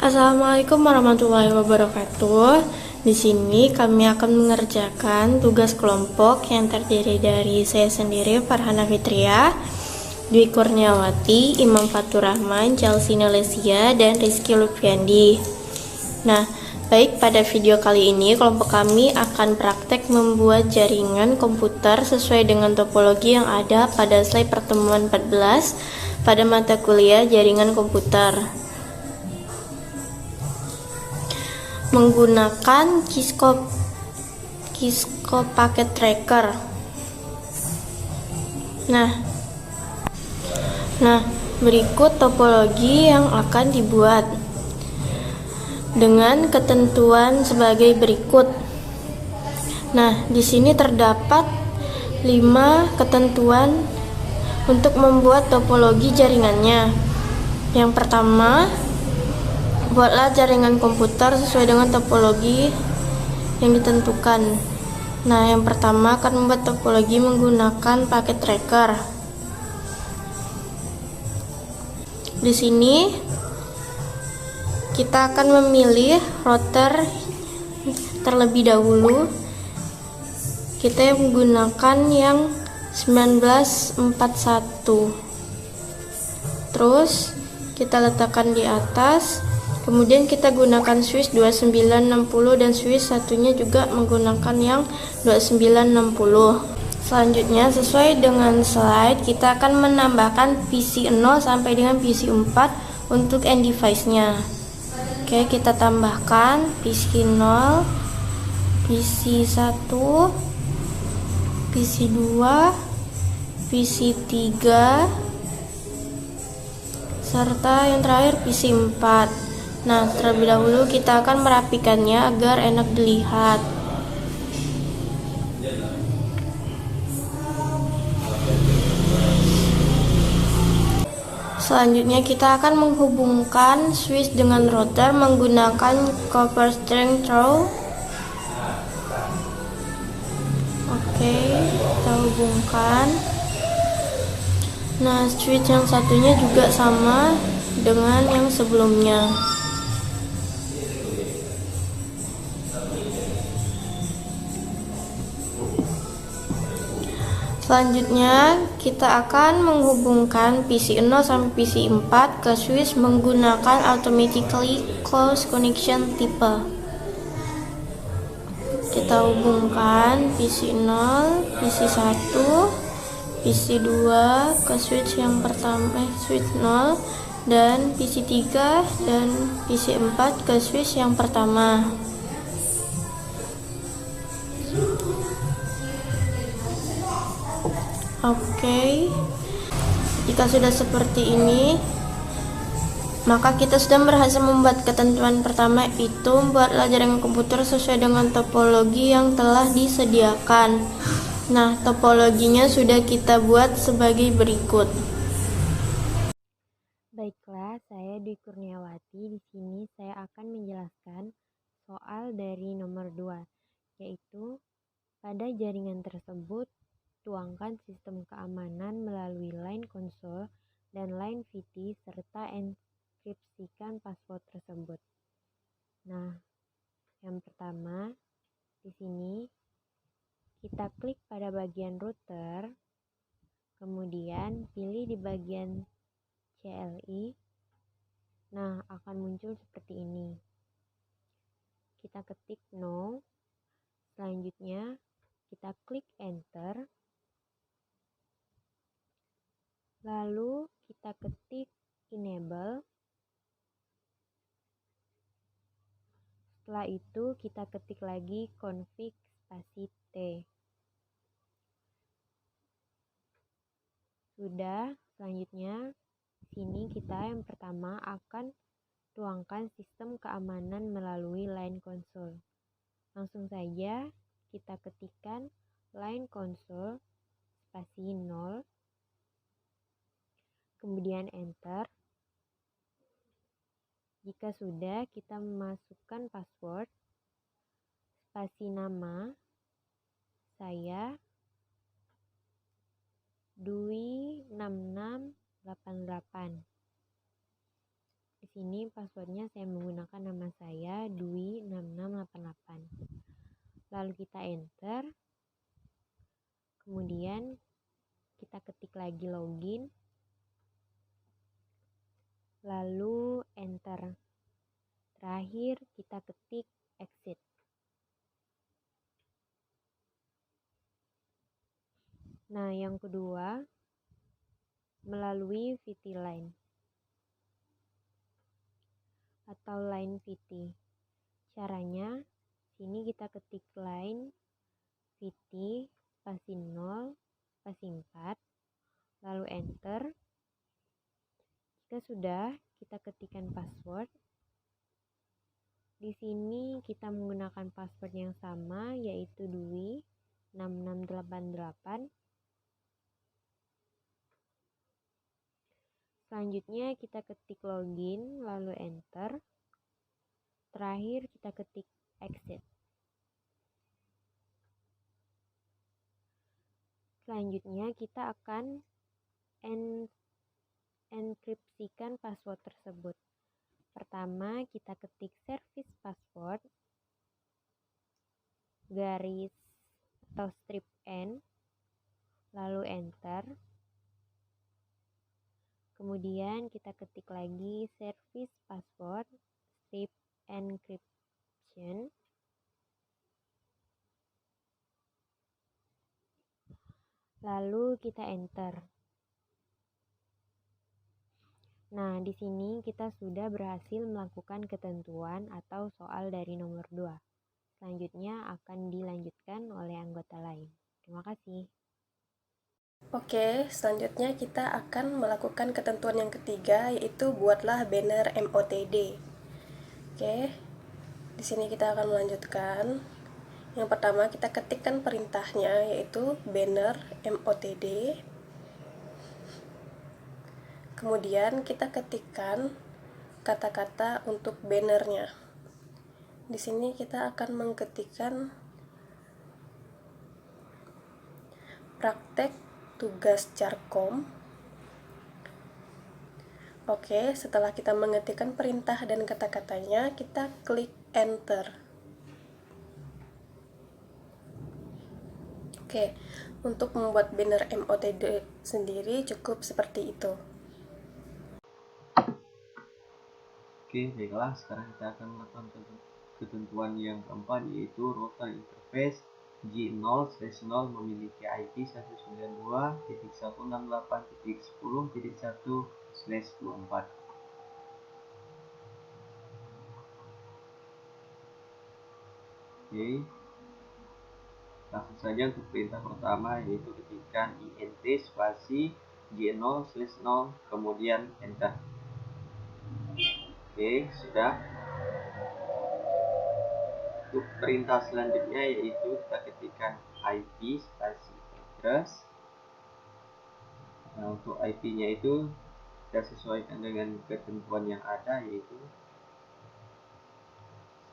Assalamualaikum warahmatullahi wabarakatuh. Di sini kami akan mengerjakan tugas kelompok yang terdiri dari saya sendiri, Farhana Fitria, Dwi Kurniawati, Imam Fatur Rahman, Chelsea Nelesia, dan Rizky Lutfiandi. Nah, baik, pada video kali ini kelompok kami akan praktek membuat jaringan komputer sesuai dengan topologi yang ada pada slide pertemuan 14 pada mata kuliah jaringan komputer. Menggunakan Cisco Packet Tracker. Nah, berikut topologi yang akan dibuat dengan ketentuan sebagai berikut. Nah, di sini terdapat 5 ketentuan untuk membuat topologi jaringannya. Yang pertama, buatlah jaringan komputer sesuai dengan topologi yang ditentukan. Nah, yang pertama akan membuat topologi menggunakan paket tracker. Di sini kita akan memilih router terlebih dahulu. Kita menggunakan yang 1941. Terus kita letakkan di atas. Kemudian kita gunakan switch 2960 dan switch satunya juga menggunakan yang 2960. Selanjutnya, sesuai dengan slide, kita akan menambahkan PC 0 sampai dengan PC 4 untuk end device-nya. Oke, kita tambahkan PC 0, PC 1, PC 2, PC 3, serta yang terakhir PC 4. Nah, terlebih dahulu kita akan merapikannya agar enak dilihat. Selanjutnya kita akan menghubungkan switch dengan router menggunakan copper string through. Oke, kita hubungkan. Nah, switch yang satunya juga sama dengan yang sebelumnya. Selanjutnya, kita akan menghubungkan PC 0 sampai PC 4 ke switch menggunakan automatically closed connection tipe. Kita hubungkan PC 0, PC 1, PC 2 ke switch yang pertama, switch 0, dan PC 3 dan PC 4 ke switch yang pertama. Oke, jika sudah seperti ini, maka kita sudah berhasil membuat ketentuan pertama, yaitu membuatlah jaringan komputer sesuai dengan topologi yang telah disediakan. Nah, topologinya sudah kita buat sebagai berikut. Baiklah, saya Dwi Kurniawati. Di sini saya akan menjelaskan soal dari nomor 2, yaitu pada jaringan tersebut tuangkan sistem keamanan melalui line console dan line VT serta enkripsikan password tersebut. Nah, yang pertama di sini kita klik pada bagian router, kemudian pilih di bagian CLI. Nah, akan muncul seperti ini. Kita ketik no. Selanjutnya kita klik enter. Lalu kita ketik enable. Setelah itu kita ketik lagi config spasi T. Sudah, selanjutnya di sini kita yang pertama akan tuangkan sistem keamanan melalui line console. Langsung saja kita ketikkan line console spasi 0, kemudian enter. Jika sudah, kita memasukkan password, spasi nama, saya Dwi 6688. Di sini passwordnya saya menggunakan nama saya Dwi6688. Lalu kita enter. Kemudian kita ketik lagi login. Lalu enter. Terakhir kita ketik exit. Nah, yang kedua melalui VT Line atau Line VT. Caranya sini kita ketik line VT spasi 0 spasi 4 lalu enter. Jika sudah, kita ketikkan password. Di sini kita menggunakan password yang sama, yaitu Dwi6688. Selanjutnya kita ketik login lalu enter. Terakhir kita ketik exit. Selanjutnya kita akan enkripsikan password tersebut. Pertama kita ketik service password garis atau strip n lalu enter. Kemudian kita ketik lagi service password strip encryption. Lalu kita enter. Nah, di sini kita sudah berhasil melakukan ketentuan atau soal dari nomor 2. Selanjutnya akan dilanjutkan oleh anggota lain. Terima kasih. Oke, selanjutnya kita akan melakukan ketentuan yang ketiga, yaitu buatlah banner MOTD. Oke, di sini kita akan melanjutkan. Yang pertama kita ketikkan perintahnya, yaitu banner MOTD. Kemudian kita ketikkan kata-kata untuk bannernya. Di sini kita akan mengetikkan praktek tugas Carkom. Oke, setelah kita mengetikkan perintah dan kata-katanya, kita klik enter. Oke, untuk membuat banner MOTD sendiri cukup seperti itu. Oke, baiklah, sekarang kita akan melakukan ketentuan yang keempat, yaitu router interface G0/0 memiliki IP 192.168.10.1/24. Oke, langsung saja untuk perintah pertama, yaitu ketikkan int spasi G0/0 kemudian enter. Oke, sudah. Untuk perintah selanjutnya yaitu kita ketikkan IP spasi address. Nah, untuk IP-nya itu kita sesuaikan dengan ketentuan yang ada, yaitu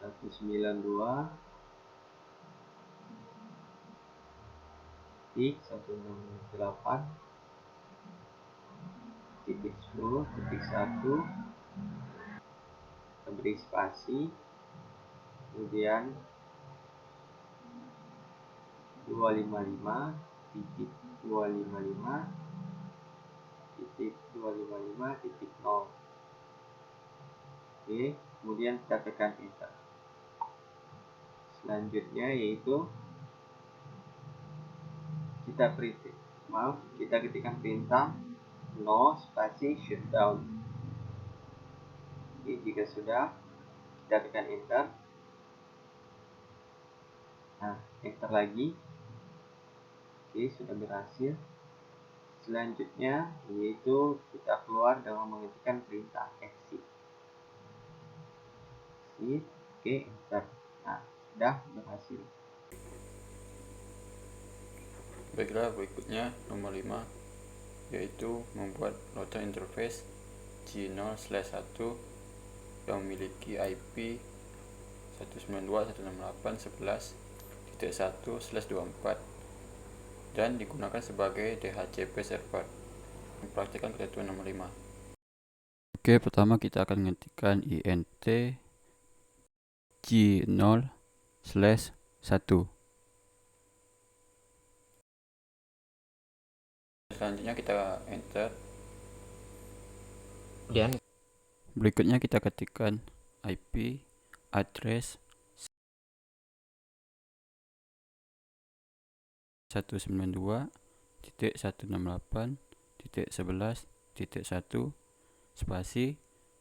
192.168.10.1 beri spasi kemudian 255.255.255.0. Oke, kemudian kita tekan enter. Selanjutnya yaitu kita ketikkan perintah no spasi shutdown. Oke, jika sudah, kita tekan enter. Nah, enter lagi. Oke, sudah berhasil. Selanjutnya yaitu kita keluar dengan mengetikkan perintah exit. Oke, enter. Nah, sudah berhasil. Baiklah, berikutnya nomor 5, yaitu membuat router interface G0/1 yang memiliki IP 192.168.11.1/24 dan digunakan sebagai DHCP server. Mempraktikkan ketentuan nomor 5. Oke, pertama kita akan mengetikkan int g0/1. Selanjutnya kita enter. Kemudian Berikutnya kita ketikkan IP address 192.168.11.1 spasi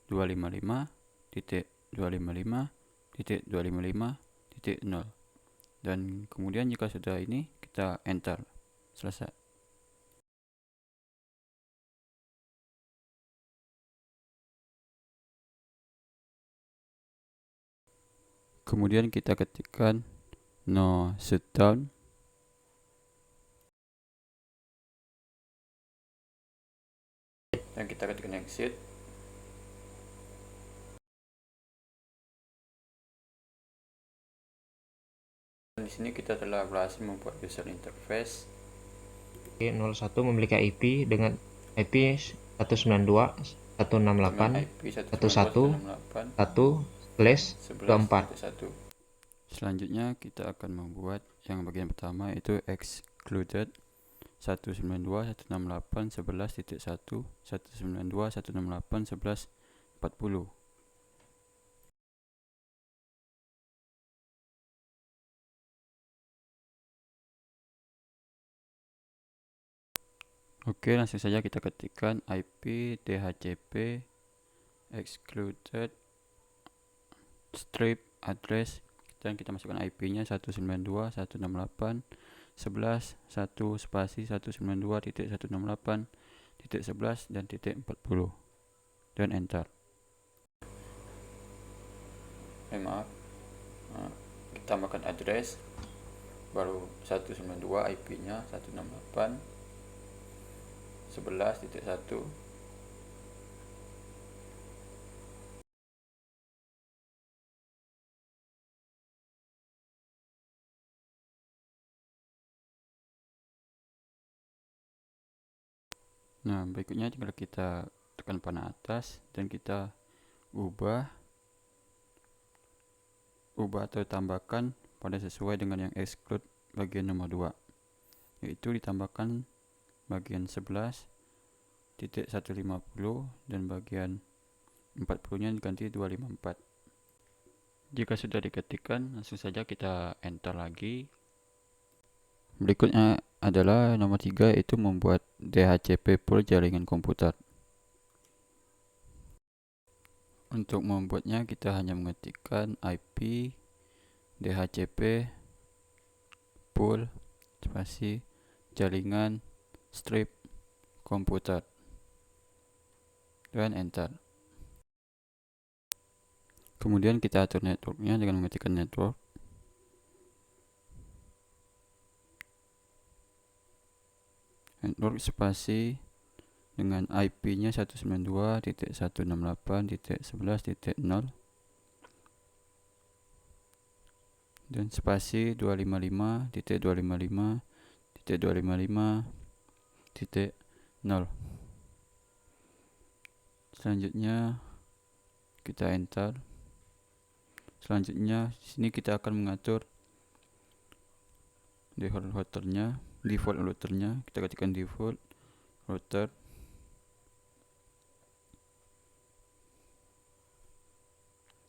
255.255.255.0, dan kemudian jika sudah ini kita enter. Selesai. Kemudian kita ketikkan no shutdown. Dan kita ketikkan exit. Dan di sini kita telah berhasil membuat user interface. G01 memiliki IP dengan IP 192.168.11.1/24. Selanjutnya kita akan membuat yang bagian pertama, yaitu excluded 192.168.11.1 192.168.11.40. Oke, langsung saja kita ketikkan IP DHCP excluded strip address, dan kita masukkan IP-nya 192.168.11.1 spasi 192.168.11 dan .40, dan enter. Maaf, kita tambahkan address baru 192, IP-nya 168.11.1. Nah, berikutnya tinggal kita tekan panah atas dan kita ubah atau tambahkan pada sesuai dengan yang exclude bagian nomor 2, yaitu ditambahkan bagian 11.150 dan bagian 40-nya diganti 254. Jika sudah diketikkan, langsung saja kita enter lagi. Berikutnya adalah nomor 3, yaitu membuat DHCP pool jaringan komputer. Untuk membuatnya kita hanya mengetikkan IP DHCP pool spasi jaringan strip komputer dan enter. Kemudian kita atur networknya dengan mengetikkan network. Network spasi dengan IP-nya 192.168.11.0 dan spasi 255.255.255.0. Selanjutnya kita enter. Selanjutnya di sini kita akan mengatur default routernya. Kita ketikkan default router.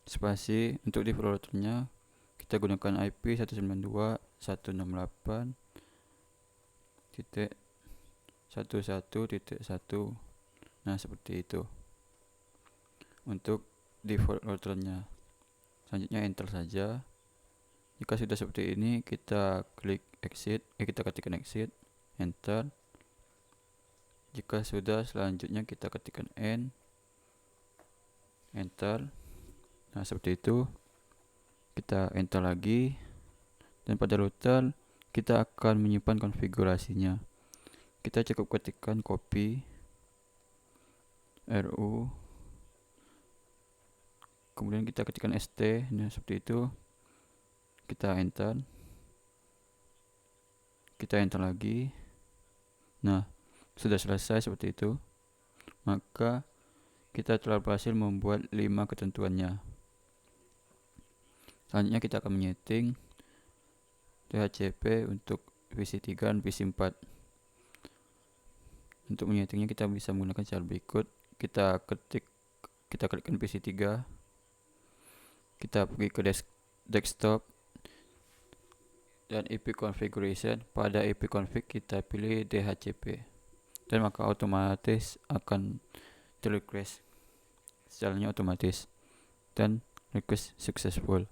Spasi untuk default routernya kita gunakan IP 192.168.11.1. Nah, seperti itu untuk default routernya. Selanjutnya enter saja. Jika sudah seperti ini, kita klik exit, kita ketikkan exit, enter. Jika sudah, selanjutnya kita ketikkan end, enter. Nah, seperti itu. Kita enter lagi, dan pada router kita akan menyimpan konfigurasinya. Kita cukup ketikkan copy ru, kemudian kita ketikkan st. Nah, seperti itu. Kita enter lagi. Nah, sudah selesai seperti itu. Maka kita telah berhasil membuat 5 ketentuannya. Selanjutnya kita akan menyeting DHCP untuk VC3 dan VC4. Untuk menyetingnya kita bisa menggunakan cara berikut. Kita klikkan VC3, kita pergi ke desktop dan IP configuration. Pada IP config kita pilih DHCP dan maka otomatis akan terrequest secaranya otomatis dan request successful.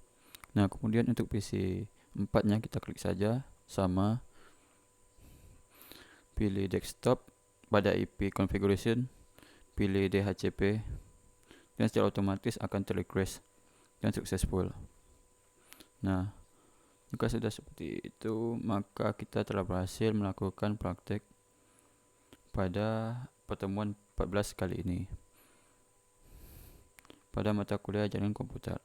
Nah, kemudian untuk PC 4 nya kita klik saja sama, pilih desktop, pada IP configuration pilih DHCP dan secara otomatis akan terrequest dan successful. Nah, jika sudah seperti itu, maka kita telah berhasil melakukan praktek pada pertemuan 14 kali ini pada mata kuliah jaringan komputer.